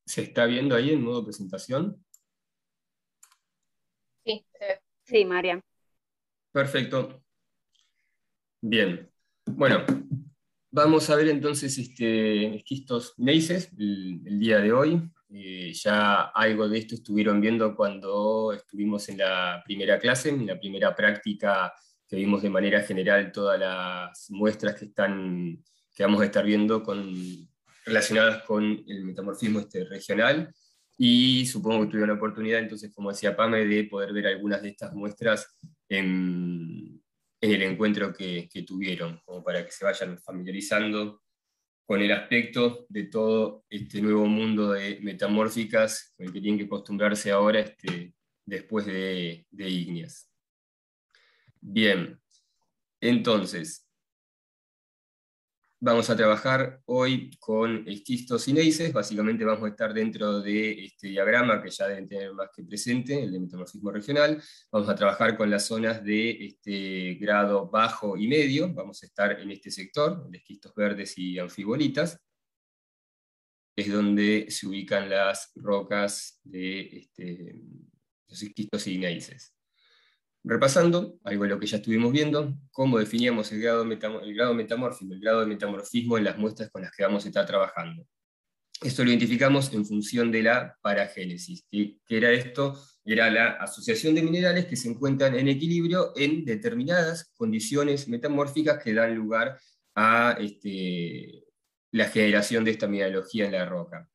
¿Se está viendo ahí en modo presentación? Sí, sí, María. Perfecto. Bien. Bueno, vamos a ver entonces esquistos gneisses el día de hoy. Ya algo de esto estuvieron viendo cuando estuvimos en la primera clase, en la primera práctica que vimos de manera general todas las muestras que vamos a estar viendo relacionadas con el metamorfismo regional. Y supongo que tuvieron la oportunidad, entonces, como decía Pame, de poder ver algunas de estas muestras en el encuentro que tuvieron, como para que se vayan familiarizando con el aspecto de todo este nuevo mundo de metamórficas con el que tienen que acostumbrarse ahora después de ígneas. Bien, entonces, vamos a trabajar hoy con esquistos y gneisses. Básicamente vamos a estar dentro de este diagrama que ya deben tener más que presente, el de metamorfismo regional. Vamos a trabajar con las zonas de grado bajo y medio. Vamos a estar en este sector, de esquistos verdes y anfibolitas. Es donde se ubican las rocas de los esquistos y gneisses. Repasando, algo de lo que ya estuvimos viendo, cómo definíamos el grado metamórfico, el grado de metamorfismo en las muestras con las que vamos a estar trabajando. Esto lo identificamos en función de la paragénesis. ¿Qué era esto? Era la asociación de minerales que se encuentran en equilibrio en determinadas condiciones metamórficas que dan lugar a la generación de esta mineralogía en la roca.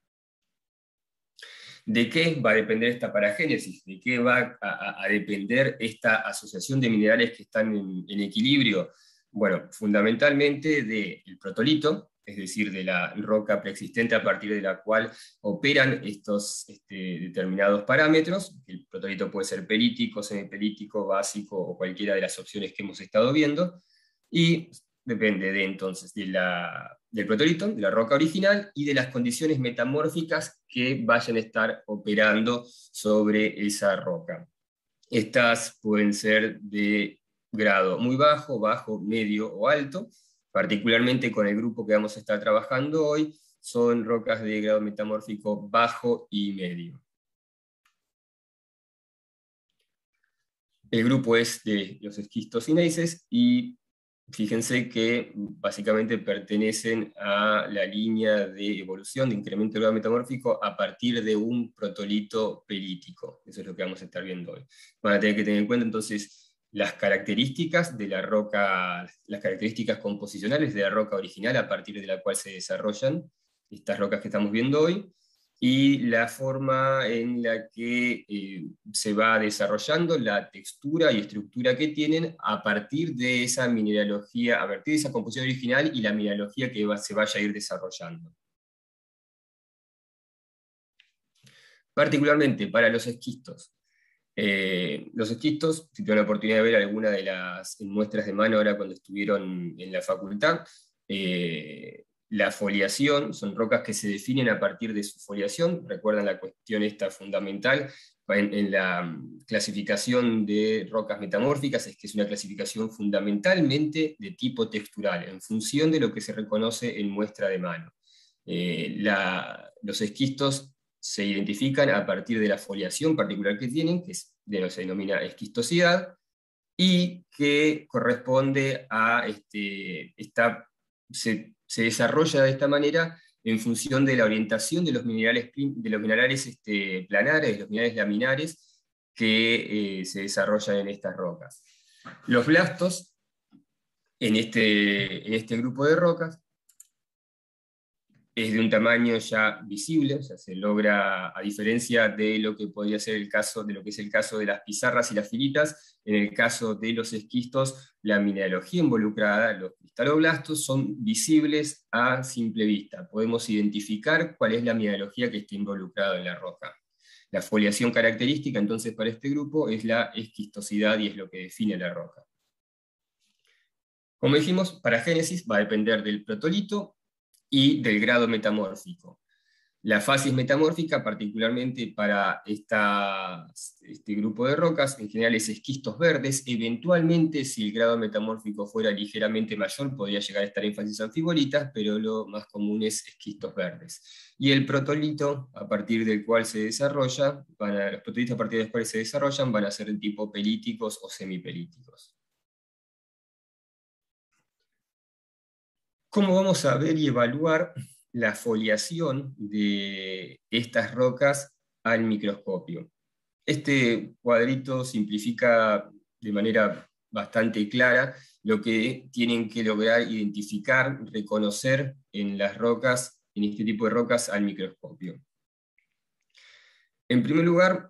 ¿De qué va a depender esta paragénesis? ¿De qué va a depender esta asociación de minerales que están en equilibrio? Bueno, fundamentalmente del protolito, es decir, de la roca preexistente a partir de la cual operan estos determinados parámetros. El protolito puede ser pelítico, semipelítico, básico o cualquiera de las opciones que hemos estado viendo. Y depende entonces del protolito, de la roca original y de las condiciones metamórficas que vayan a estar operando sobre esa roca. Estas pueden ser de grado muy bajo, bajo, medio o alto. Particularmente con el grupo que vamos a estar trabajando hoy, son rocas de grado metamórfico bajo y medio. El grupo es de los esquistos y gneisses y fíjense que básicamente pertenecen a la línea de evolución, de incremento del grado metamórfico a partir de un protolito pelítico. Eso es lo que vamos a estar viendo hoy. Van a tener que tener en cuenta entonces las características de la roca, las características composicionales de la roca original a partir de la cual se desarrollan estas rocas que estamos viendo hoy, y la forma en la que se va desarrollando la textura y estructura que tienen a partir de esa mineralogía, a partir de esa composición original y la mineralogía que se vaya a ir desarrollando. Particularmente para los esquistos. Los esquistos, si tuvieron la oportunidad de ver alguna de las muestras de mano ahora cuando estuvieron en la facultad, la foliación, son rocas que se definen a partir de su foliación. Recuerdan la cuestión esta fundamental en la clasificación de rocas metamórficas, es que es una clasificación fundamentalmente de tipo textural, en función de lo que se reconoce en muestra de mano. Los esquistos se identifican a partir de la foliación particular que tienen, que de lo que se denomina esquistosidad, y que corresponde a se desarrolla de esta manera en función de la orientación de los minerales planares, de los minerales laminares que se desarrollan en estas rocas. Los blastos, en este grupo de rocas, es de un tamaño ya visible, o sea, se logra, a diferencia de lo que podría ser el caso, de lo que es el caso de las pizarras y las filitas, en el caso de los esquistos, la mineralogía involucrada, los cristaloblastos, son visibles a simple vista. Podemos identificar cuál es la mineralogía que está involucrada en la roca. La foliación característica, entonces, para este grupo es la esquistosidad y es lo que define la roca. Como dijimos, para génesis va a depender del protolito y del grado metamórfico. La fasis metamórfica, particularmente para este grupo de rocas, en general es esquistos verdes. Eventualmente, si el grado metamórfico fuera ligeramente mayor, podría llegar a estar en fases anfibolitas, pero lo más común es esquistos verdes. Y el protolito, a partir del cual se desarrolla, los protolitos a partir del cual se desarrollan van a ser de tipo pelíticos o semipelíticos. ¿Cómo vamos a ver y evaluar la foliación de estas rocas al microscopio? Este cuadrito simplifica de manera bastante clara lo que tienen que lograr identificar, reconocer en las rocas, en este tipo de rocas al microscopio. En primer lugar,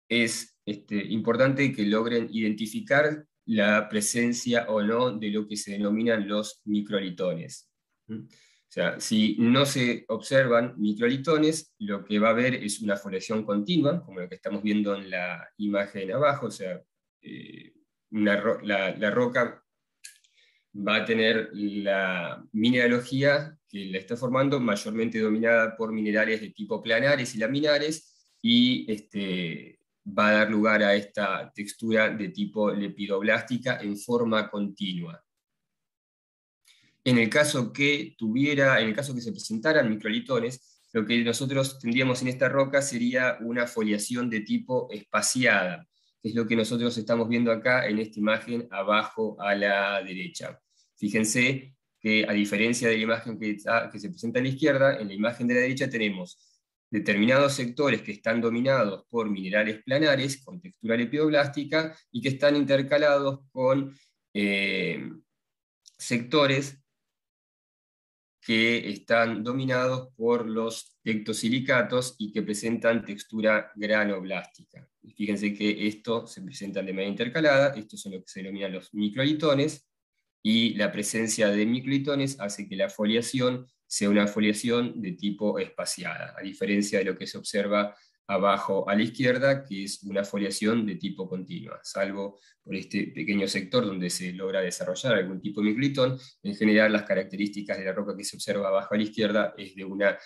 es importante que logren identificar la presencia o no de lo que se denominan los microlitones. O sea, si no se observan microlitones, lo que va a haber es una foliación continua, como lo que estamos viendo en la imagen abajo. O sea, la roca va a tener la mineralogía que la está formando mayormente dominada por minerales de tipo planares y laminares, y va a dar lugar a esta textura de tipo lepidoblástica en forma continua. En el caso que se presentaran microlitones, lo que nosotros tendríamos en esta roca sería una foliación de tipo espaciada, que es lo que nosotros estamos viendo acá en esta imagen abajo a la derecha. Fíjense que, a diferencia de la imagen que se presenta a la izquierda, en la imagen de la derecha tenemos determinados sectores que están dominados por minerales planares con textura lepidoblástica y que están intercalados con sectores que están dominados por los tectosilicatos y que presentan textura granoblástica. Fíjense que estos se presentan de manera intercalada. Estos son lo que se denominan los microlitones, y la presencia de microlitones hace que la foliación sea una foliación de tipo espaciada, a diferencia de lo que se observa abajo a la izquierda, que es una foliación de tipo continua. Salvo por este pequeño sector donde se logra desarrollar algún tipo de microlitón, en general las características de la roca que se observa abajo a la izquierda es de una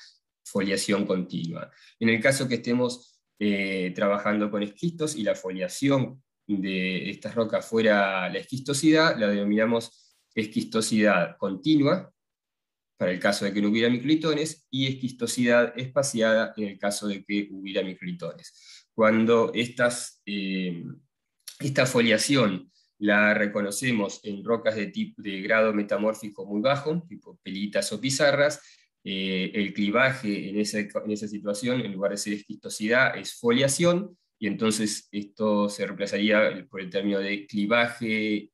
foliación continua. En el caso que estemos trabajando con esquistos y la foliación de estas rocas fuera la esquistosidad, la denominamos esquistosidad continua, para el caso de que no hubiera microlitones, y esquistosidad espaciada en el caso de que hubiera microlitones. Cuando esta foliación la reconocemos en rocas de grado metamórfico muy bajo, tipo pelitas o pizarras, el clivaje en esa situación, en lugar de ser esquistosidad, es foliación, y entonces esto se reemplazaría por el término de clivaje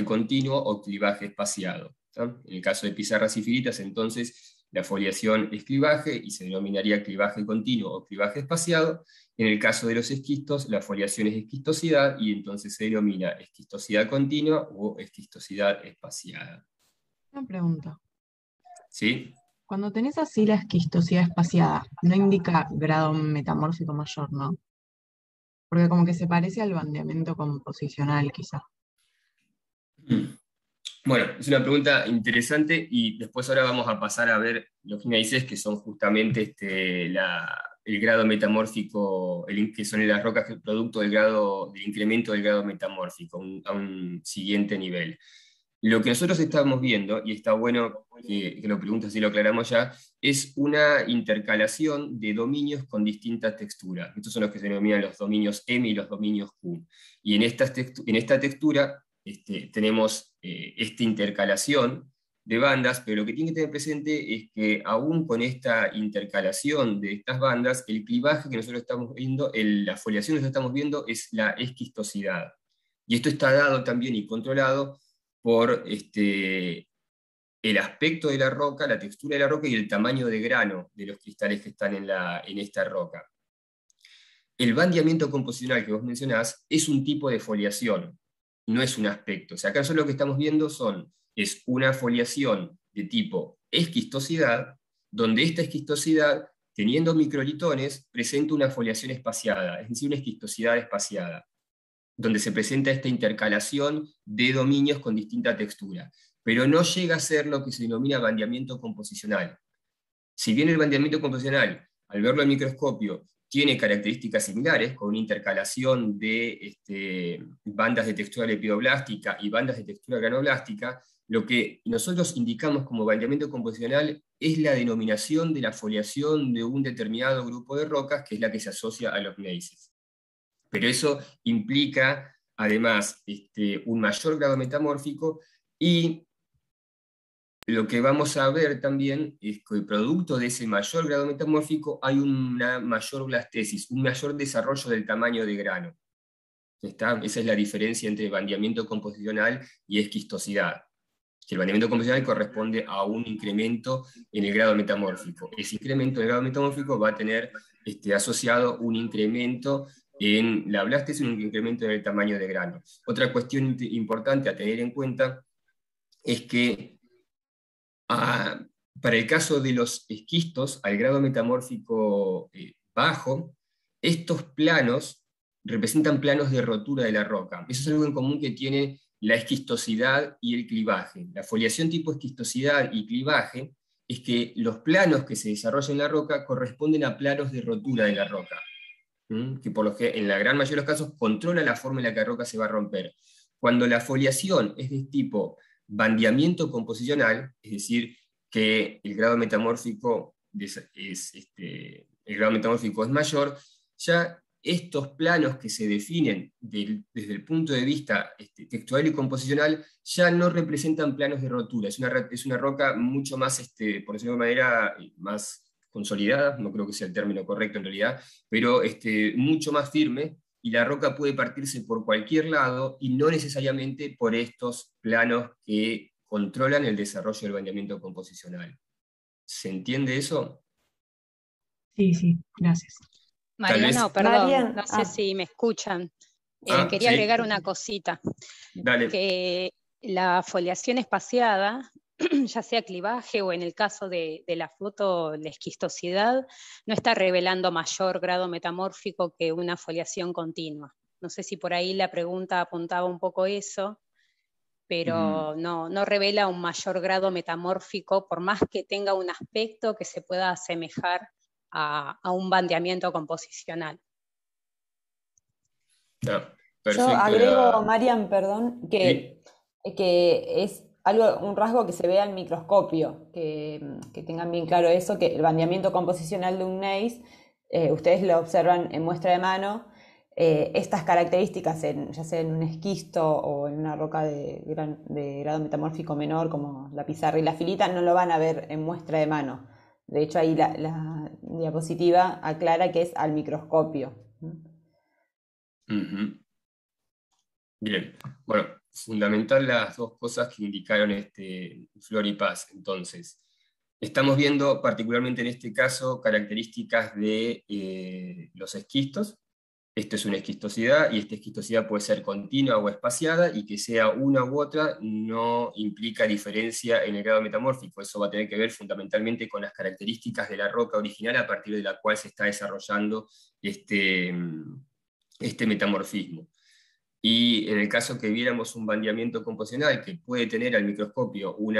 continuo o clivaje espaciado. En el caso de pizarras y filitas, entonces la foliación es clivaje y se denominaría clivaje continuo o clivaje espaciado. En el caso de los esquistos, la foliación es esquistosidad y entonces se denomina esquistosidad continua o esquistosidad espaciada. Una pregunta. ¿Sí? Cuando tenés así la esquistosidad espaciada, no indica grado metamórfico mayor, ¿no? Porque como que se parece al bandeamiento composicional, quizá. Bueno, es una pregunta interesante, y después ahora vamos a pasar a ver los índices que son justamente el grado metamórfico, que son las rocas producto del incremento del grado metamórfico a un siguiente nivel. Lo que nosotros estamos viendo, y está bueno que lo preguntes y lo aclaramos ya, es una intercalación de dominios con distintas texturas. Estos son los que se denominan los dominios M y los dominios Q. Y en esta textura tenemos esta intercalación de bandas, pero lo que tiene que tener presente es que aún con esta intercalación de estas bandas, el clivaje que nosotros estamos viendo, la foliación que nosotros estamos viendo es la esquistosidad. Y esto está dado también y controlado por el aspecto de la roca, la textura de la roca y el tamaño de grano de los cristales que están en esta roca. El bandeamiento composicional que vos mencionás es un tipo de foliación, no es un aspecto. O sea, acá lo que estamos viendo es una foliación de tipo esquistosidad, donde esta esquistosidad, teniendo microlitones, presenta una foliación espaciada, es decir, una esquistosidad espaciada, donde se presenta esta intercalación de dominios con distinta textura. pero no llega a ser lo que se denomina bandeamiento composicional. Si bien el bandeamiento composicional, al verlo al microscopio, tiene características similares, con una intercalación de bandas de textura lipidoblástica y bandas de textura granoblástica, lo que nosotros indicamos como bandeamiento composicional es la denominación de la foliación de un determinado grupo de rocas, que es la que se asocia a los gneisses. Pero eso implica, además, un mayor grado metamórfico, y lo que vamos a ver también es que producto de ese mayor grado metamórfico hay una mayor blastesis, un mayor desarrollo del tamaño de grano. ¿Está? Esa es la diferencia entre bandeamiento composicional y esquistosidad. Que el bandeamiento composicional corresponde a un incremento en el grado metamórfico. Ese incremento en el grado metamórfico va a tener asociado un incremento en la blastesis, un incremento en el tamaño de grano. Otra cuestión importante a tener en cuenta es que para el caso de los esquistos, al grado metamórfico bajo, estos planos representan planos de rotura de la roca. Eso es algo en común que tiene la esquistosidad y el clivaje. La foliación tipo esquistosidad y clivaje es que los planos que se desarrollan en la roca corresponden a planos de rotura de la roca, que por lo que en la gran mayoría de los casos controla la forma en la que la roca se va a romper. Cuando la foliación es de tipo bandeamiento composicional, es decir, que el grado metamórfico el grado metamórfico es mayor, ya estos planos que se definen desde el punto de vista textual y composicional ya no representan planos de rotura, es una roca mucho más, por decirlo de manera, más consolidada, no creo que sea el término correcto en realidad, pero mucho más firme, y la roca puede partirse por cualquier lado y no necesariamente por estos planos que controlan el desarrollo del bandeamiento composicional. ¿Se entiende eso? Sí, sí, gracias. Mariano, perdón, Marian, no sé si me escuchan. Quería sí. agregar una cosita. Dale. Que la foliación espaciada, ya sea clivaje o en el caso de la foto, la esquistosidad, no está revelando mayor grado metamórfico que una foliación continua. No sé si por ahí la pregunta apuntaba un poco eso, pero no revela un mayor grado metamórfico, por más que tenga un aspecto que se pueda asemejar a un bandeamiento composicional. Yo agrego, Marian, perdón, ¿Sí? que es un rasgo que se ve al microscopio, que tengan bien claro eso, que el bandeamiento composicional de un gneiss, ustedes lo observan en muestra de mano, estas características, ya sea en un esquisto o en una roca de grado metamórfico menor, como la pizarra y la filita, no lo van a ver en muestra de mano. De hecho, ahí la diapositiva aclara que es al microscopio. Bien, bueno, fundamental las dos cosas que indicaron Flor y Paz. Entonces, estamos viendo particularmente en este caso características de los esquistos. Esto es una esquistosidad, y esta esquistosidad puede ser continua o espaciada, y que sea una u otra no implica diferencia en el grado metamórfico. Eso va a tener que ver fundamentalmente con las características de la roca original a partir de la cual se está desarrollando este metamorfismo. Y en el caso que viéramos un bandeamiento composicional que puede tener al microscopio un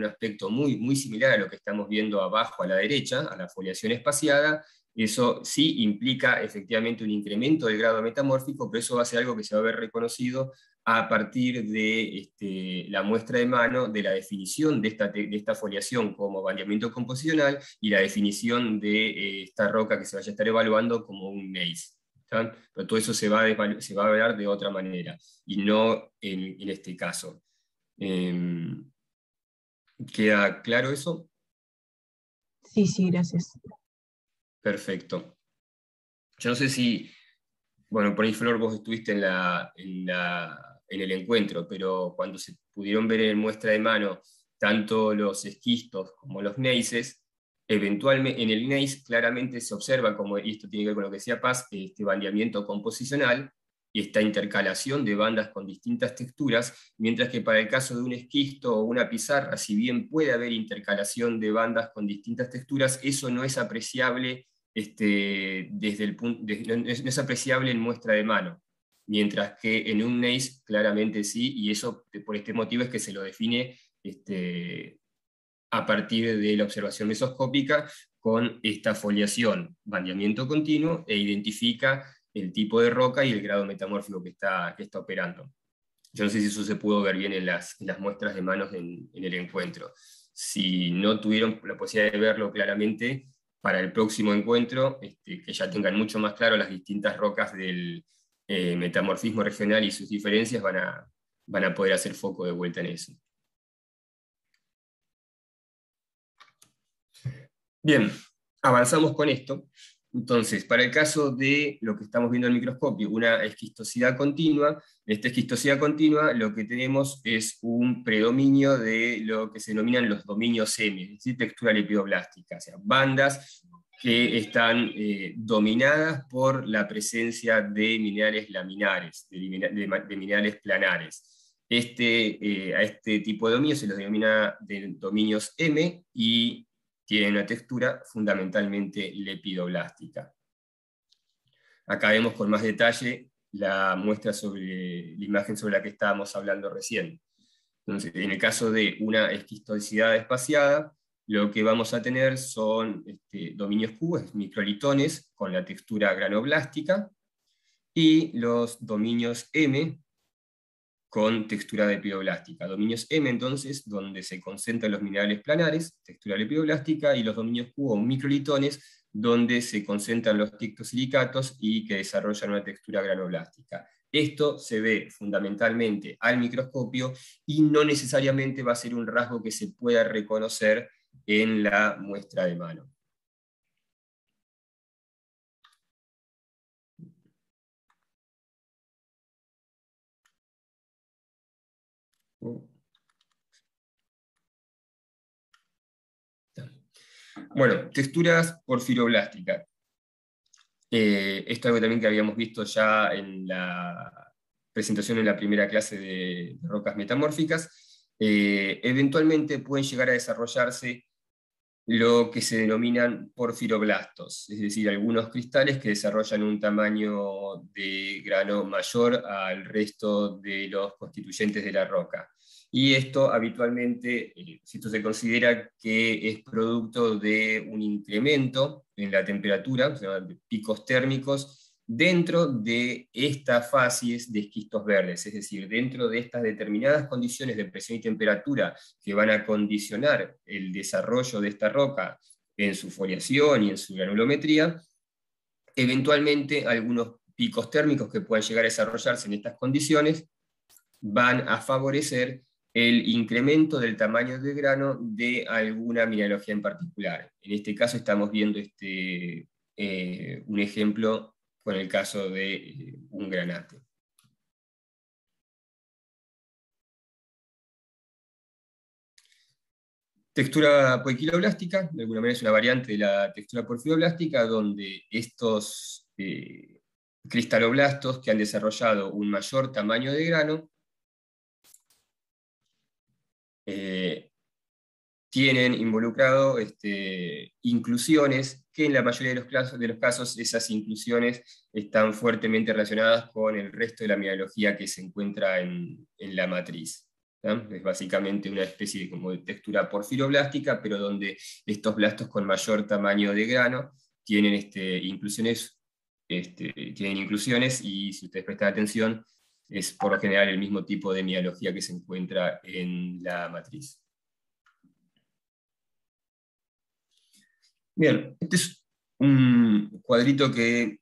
aspecto muy, muy similar a lo que estamos viendo abajo a la derecha, a la foliación espaciada, eso sí implica efectivamente un incremento del grado metamórfico, pero eso va a ser algo que se va a ver reconocido a partir de la muestra de mano, de la definición de esta foliación como bandeamiento composicional, y la definición de esta roca que se vaya a estar evaluando como un gneiss. Pero todo eso se va a hablar de otra manera, y no en este caso. ¿Queda claro eso? Sí, sí, gracias. Perfecto. Yo no sé si, bueno, por ahí Flor, vos estuviste en el encuentro, pero cuando se pudieron ver en muestra de mano tanto los esquistos como los gneisses, eventualmente en el gneiss claramente se observa, y esto tiene que ver con lo que decía Paz, este bandeamiento composicional y esta intercalación de bandas con distintas texturas, mientras que para el caso de un esquisto o una pizarra, si bien puede haber intercalación de bandas con distintas texturas, eso no es apreciable no es apreciable en muestra de mano, mientras que en un gneiss claramente sí, y eso por este motivo es que se lo define a partir de la observación mesoscópica con esta foliación, bandeamiento continuo, e identifica el tipo de roca y el grado metamórfico que está operando. Yo no sé si eso se pudo ver bien en las muestras de manos en el encuentro. Si no tuvieron la posibilidad de verlo claramente, para el próximo encuentro, que ya tengan mucho más claro las distintas rocas del metamorfismo regional y sus diferencias, van a poder hacer foco de vuelta en eso. Bien, avanzamos con esto. Entonces, para el caso de lo que estamos viendo en el microscopio, una esquistosidad continua, en esta esquistosidad continua lo que tenemos es un predominio de lo que se denominan los dominios M, es decir, textura lipidoblástica, o sea, bandas que están dominadas por la presencia de minerales laminares, de minerales planares. A este tipo de dominios se los denomina de dominios M, y tiene una textura fundamentalmente lepidoblástica. Acá vemos con más detalle la muestra la imagen sobre la que estábamos hablando recién. Entonces, en el caso de una esquistosidad espaciada, lo que vamos a tener son dominios Q, microlitones con la textura granoblástica, y los dominios M con textura lepidoblástica. Dominios M, entonces, donde se concentran los minerales planares, textura lepidoblástica, y los dominios Q o microlitones, donde se concentran los tictosilicatos y que desarrollan una textura granoblástica. Esto se ve fundamentalmente al microscopio y no necesariamente va a ser un rasgo que se pueda reconocer en la muestra de mano. Bueno, texturas porfiroblásticas. Esto es algo también que habíamos visto ya en la presentación en la primera clase de rocas metamórficas. Eventualmente pueden llegar a desarrollarse lo que se denominan porfiroblastos, es decir, algunos cristales que desarrollan un tamaño de grano mayor al resto de los constituyentes de la roca. Y esto habitualmente, si esto se considera que es producto de un incremento en la temperatura, se llaman picos térmicos, dentro de estas fases de esquistos verdes, es decir, dentro de estas determinadas condiciones de presión y temperatura que van a condicionar el desarrollo de esta roca en su foliación y en su granulometría, eventualmente algunos picos térmicos que puedan llegar a desarrollarse en estas condiciones van a favorecer el incremento del tamaño del grano de alguna mineralogía en particular. En este caso estamos viendo un ejemplo con el caso de un granate. Textura poiquiloblástica, de alguna manera es una variante de la textura porfiroblástica, donde estos cristaloblastos que han desarrollado un mayor tamaño de grano tienen involucrado inclusiones, que en la mayoría de los casos esas inclusiones están fuertemente relacionadas con el resto de la mineralogía que se encuentra en la matriz. ¿No? Es básicamente una especie de textura porfiroblástica, pero donde estos blastos con mayor tamaño de grano tienen inclusiones, y si ustedes prestan atención, es por lo general el mismo tipo de mineralogía que se encuentra en la matriz. Bien, este es un cuadro que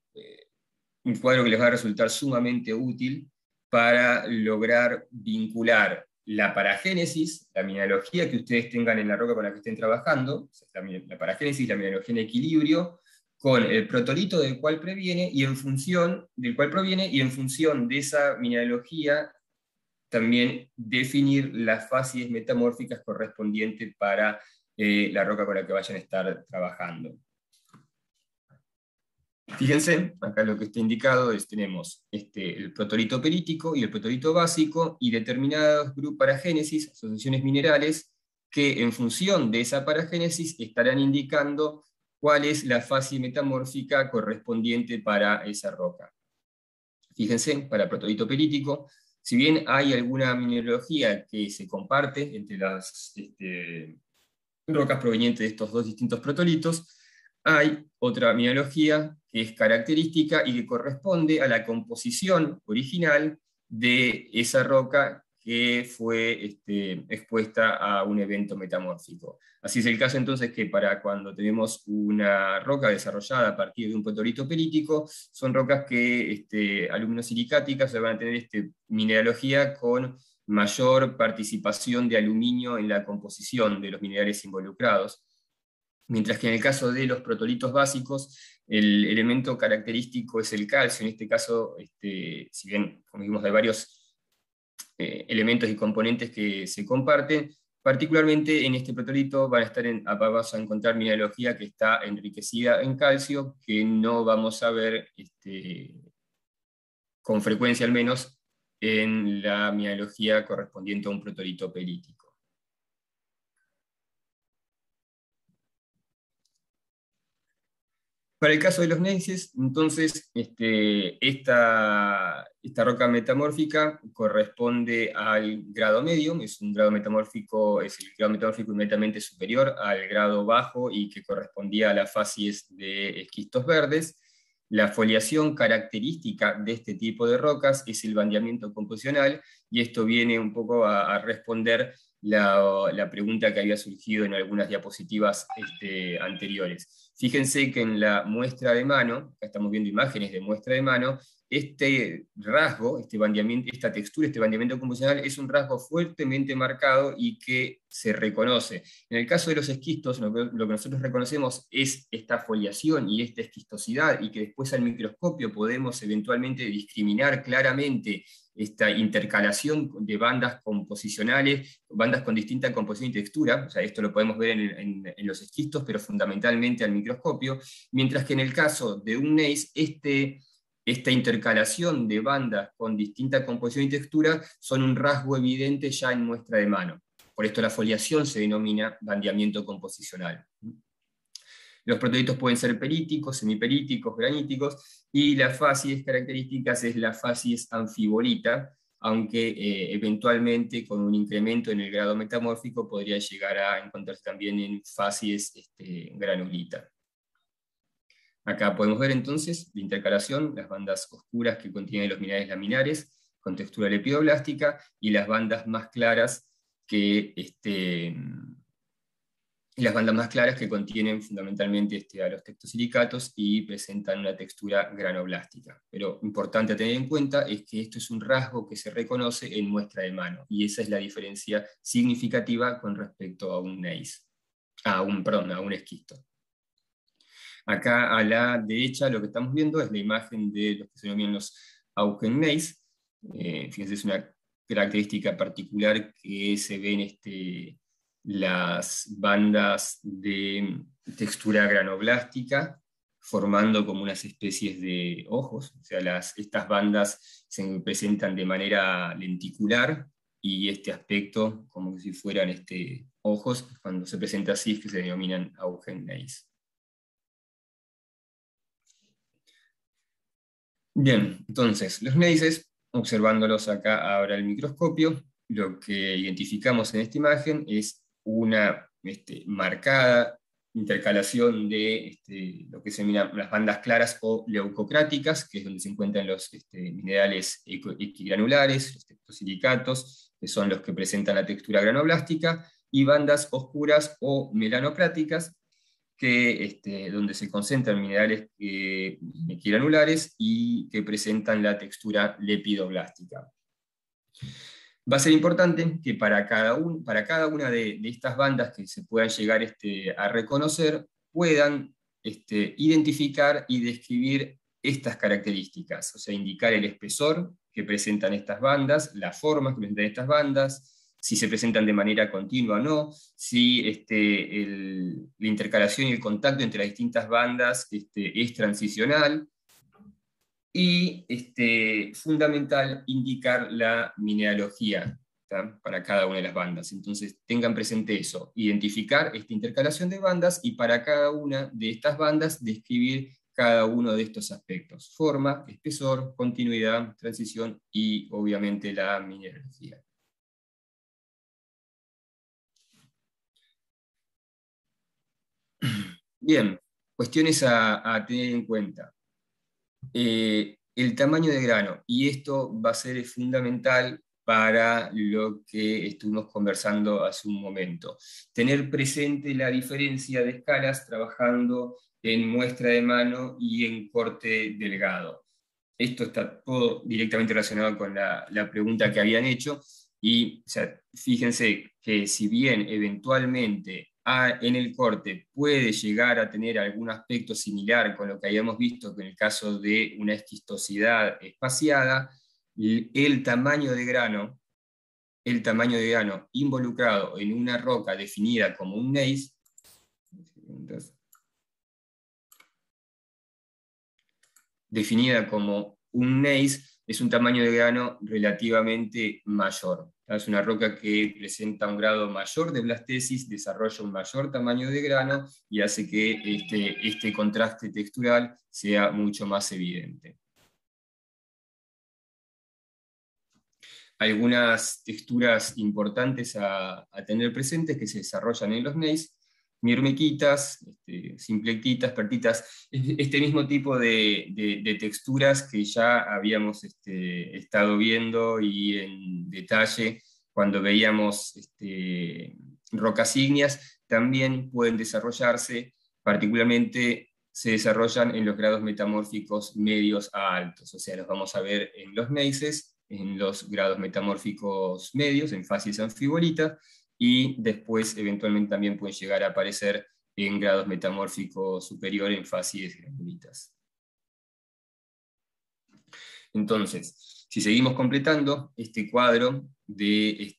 les va a resultar sumamente útil para lograr vincular la paragénesis, la mineralogía que ustedes tengan en la roca con la que estén trabajando, la paragénesis, la mineralogía en equilibrio, con el protolito del cual proviene, y en función de esa mineralogía también definir las fases metamórficas correspondientes para la roca con la que vayan a estar trabajando. Fíjense, acá lo que está indicado es tenemos el protolito perítico y el protolito básico, y determinados grupos paragénesis, asociaciones minerales, que en función de esa paragénesis estarán indicando cuál es la fase metamórfica correspondiente para esa roca. Fíjense, para protolito perítico Si bien hay alguna mineralogía que se comparte entre las rocas provenientes de estos dos distintos protolitos, hay otra mineralogía que es característica y que corresponde a la composición original de esa roca que fue expuesta a un evento metamórfico. Así es el caso entonces que para cuando tenemos una roca desarrollada a partir de un protolito perítico, son rocas que aluminosilicáticas van a tener mineralogía con mayor participación de aluminio en la composición de los minerales involucrados, mientras que en el caso de los protolitos básicos, el elemento característico es el calcio. En este caso, si bien, como vimos, hay varios elementos y componentes que se comparten, particularmente en este protolito vamos a encontrar mineralogía que está enriquecida en calcio, que no vamos a ver con frecuencia al menos en la mineralogía correspondiente a un protolito perítico. Para el caso de los gneisses, entonces, esta roca metamórfica corresponde al grado medio, es el grado metamórfico inmediatamente superior al grado bajo y que correspondía a las facies de esquistos verdes. La foliación característica de este tipo de rocas es el bandeamiento composicional, y esto viene un poco a responder la pregunta que había surgido en algunas diapositivas anteriores. Fíjense que en la muestra de mano, acá estamos viendo imágenes de muestra de mano, este rasgo, este bandeamiento, esta textura, este bandeamiento composicional es un rasgo fuertemente marcado y que se reconoce. En el caso de los esquistos, lo que nosotros reconocemos es esta foliación y esta esquistosidad, y que después al microscopio podemos eventualmente discriminar claramente esta intercalación de bandas composicionales, bandas con distinta composición y textura. O sea, esto lo podemos ver en los esquistos, pero fundamentalmente al microscopio, mientras que en el caso de un gneiss, esta intercalación de bandas con distinta composición y textura son un rasgo evidente ya en muestra de mano. Por esto la foliación se denomina bandeamiento composicional. Los protolitos pueden ser períticos, semiperíticos, graníticos, y las facies características es la facies anfibolita, aunque eventualmente con un incremento en el grado metamórfico podría llegar a encontrarse también en facies granulita. Acá podemos ver entonces la intercalación, las bandas oscuras que contienen los minerales laminares con textura lepidoblástica, y las bandas más claras que contienen fundamentalmente a los tectosilicatos y presentan una textura granoblástica. Pero importante a tener en cuenta es que esto es un rasgo que se reconoce en muestra de mano, y esa es la diferencia significativa con respecto a un gneiss, a un esquisto. Acá a la derecha lo que estamos viendo es la imagen de los que se denominan los Augengneiss. Fíjense, es una característica particular que se ve en las bandas de textura granoblástica, formando como unas especies de ojos. O sea, estas bandas se presentan de manera lenticular, y este aspecto, como si fueran ojos, cuando se presenta así es que se denominan Augengneiss. Bien, entonces, los gneisses, observándolos acá ahora al microscopio, lo que identificamos en esta imagen es una marcada intercalación de lo que se denominan las bandas claras o leucocráticas, que es donde se encuentran los minerales equigranulares, los tectosilicatos, que son los que presentan la textura granoblástica, y bandas oscuras o melanocráticas, donde se concentran minerales equigranulares y que presentan la textura lepidoblástica. Va a ser importante que para cada una de estas bandas que se puedan llegar a reconocer, puedan identificar y describir estas características, o sea, indicar el espesor que presentan estas bandas, las formas que presentan estas bandas, si se presentan de manera continua o no, si la intercalación y el contacto entre las distintas bandas es transicional, y fundamental indicar la mineralogía, ¿tá?, para cada una de las bandas. Entonces tengan presente eso, identificar esta intercalación de bandas, y para cada una de estas bandas describir cada uno de estos aspectos: forma, espesor, continuidad, transición y obviamente la mineralogía. Bien, cuestiones a tener en cuenta. El tamaño de grano, y esto va a ser fundamental para lo que estuvimos conversando hace un momento. Tener presente la diferencia de escalas trabajando en muestra de mano y en corte delgado. Esto está todo directamente relacionado con la pregunta que habían hecho, y o sea, fíjense que si bien eventualmente en el corte puede llegar a tener algún aspecto similar con lo que habíamos visto en el caso de una esquistosidad espaciada, el tamaño de grano, involucrado en una roca definida como un gneiss, es un tamaño de grano relativamente mayor. Es una roca que presenta un grado mayor de blastesis, desarrolla un mayor tamaño de grano y hace que este contraste textural sea mucho más evidente. Algunas texturas importantes a tener presentes que se desarrollan en los gneiss: mirmequitas, simplectitas, pertitas, este mismo tipo de texturas que ya habíamos estado viendo y en detalle cuando veíamos rocas ígneas, también pueden desarrollarse, particularmente se desarrollan en los grados metamórficos medios a altos, o sea, los vamos a ver en los gneisses, en los grados metamórficos medios, en facies anfibolitas, y después eventualmente también pueden llegar a aparecer en grados metamórficos superiores en facies granulitas. Entonces, si seguimos completando este cuadro de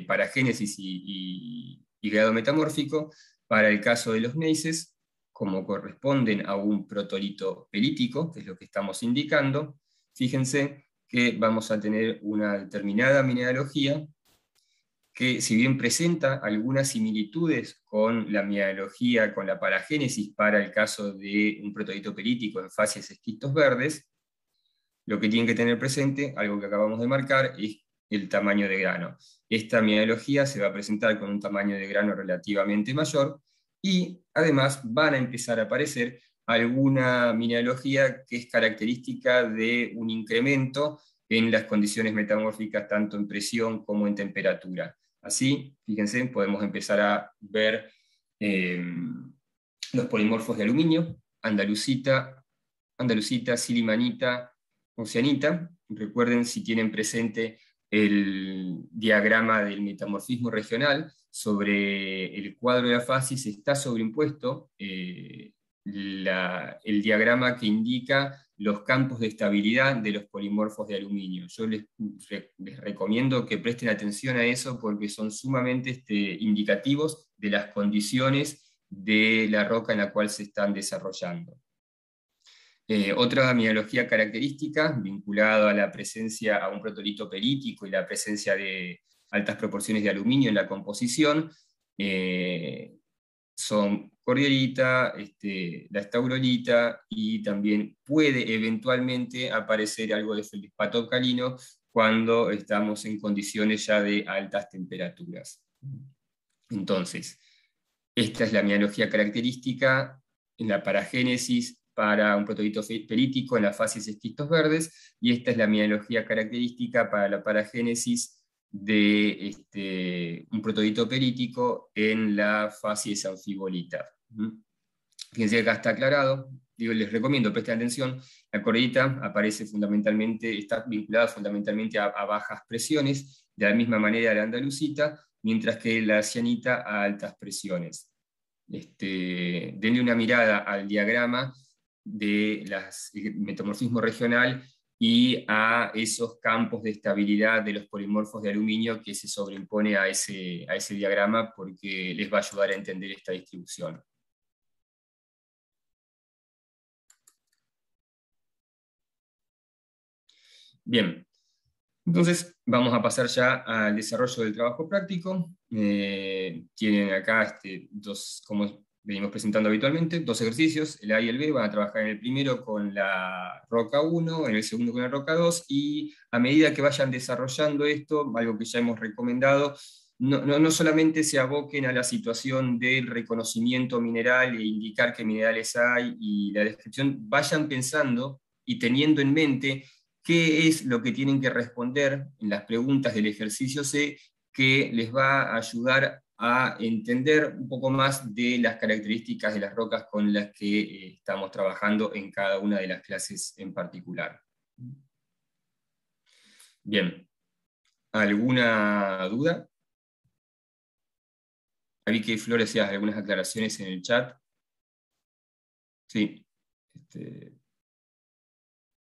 paragénesis y grado metamórfico, para el caso de los gneisses, como corresponden a un protolito pelítico, que es lo que estamos indicando, fíjense que vamos a tener una determinada mineralogía que, si bien presenta algunas similitudes con la mineralogía, con la paragénesis para el caso de un protolito pelítico en facies esquistos verdes, lo que tienen que tener presente, algo que acabamos de marcar, es el tamaño de grano. Esta mineralogía se va a presentar con un tamaño de grano relativamente mayor, y además van a empezar a aparecer alguna mineralogía que es característica de un incremento en las condiciones metamórficas, tanto en presión como en temperatura. Así, fíjense, podemos empezar a ver los polimorfos de aluminio: andalusita, silimanita, oceanita. Recuerden, si tienen presente el diagrama del metamorfismo regional, sobre el cuadro de la facies está sobreimpuesto el diagrama que indica los campos de estabilidad de los polimorfos de aluminio. Yo les recomiendo que presten atención a eso, porque son sumamente indicativos de las condiciones de la roca en la cual se están desarrollando. Otra mineralogía característica vinculada a la presencia a un protolito pelítico y la presencia de altas proporciones de aluminio en la composición son cordierita, la staurolita, y también puede eventualmente aparecer algo de feldespato alcalino cuando estamos en condiciones ya de altas temperaturas. Entonces, esta es la mineralogía característica en la paragénesis para un protolito pelítico en las facies esquistos verdes, y esta es la mineralogía característica para la paragénesis de un protolito pelítico en la facies anfibolita. Fíjense que acá está aclarado. Les recomiendo, presten atención, la cordierita aparece fundamentalmente, está vinculada fundamentalmente a bajas presiones, de la misma manera la andalusita, mientras que la cianita a altas presiones. Denle una mirada al diagrama de metamorfismo regional y a esos campos de estabilidad de los polimorfos de aluminio que se sobreimpone a ese diagrama, porque les va a ayudar a entender esta distribución. Bien, entonces vamos a pasar ya al desarrollo del trabajo práctico. Tienen acá como venimos presentando habitualmente, 2 ejercicios, el A y el B, van a trabajar en el primero con la roca 1, en el segundo con la roca 2, y a medida que vayan desarrollando esto, algo que ya hemos recomendado, no solamente se aboquen a la situación del reconocimiento mineral e indicar qué minerales hay y la descripción, vayan pensando y teniendo en mente qué es lo que tienen que responder en las preguntas del ejercicio C, que les va a ayudar a entender un poco más de las características de las rocas con las que estamos trabajando en cada una de las clases en particular. Bien, ¿alguna duda? Vi que Flores hacía algunas aclaraciones en el chat. Sí.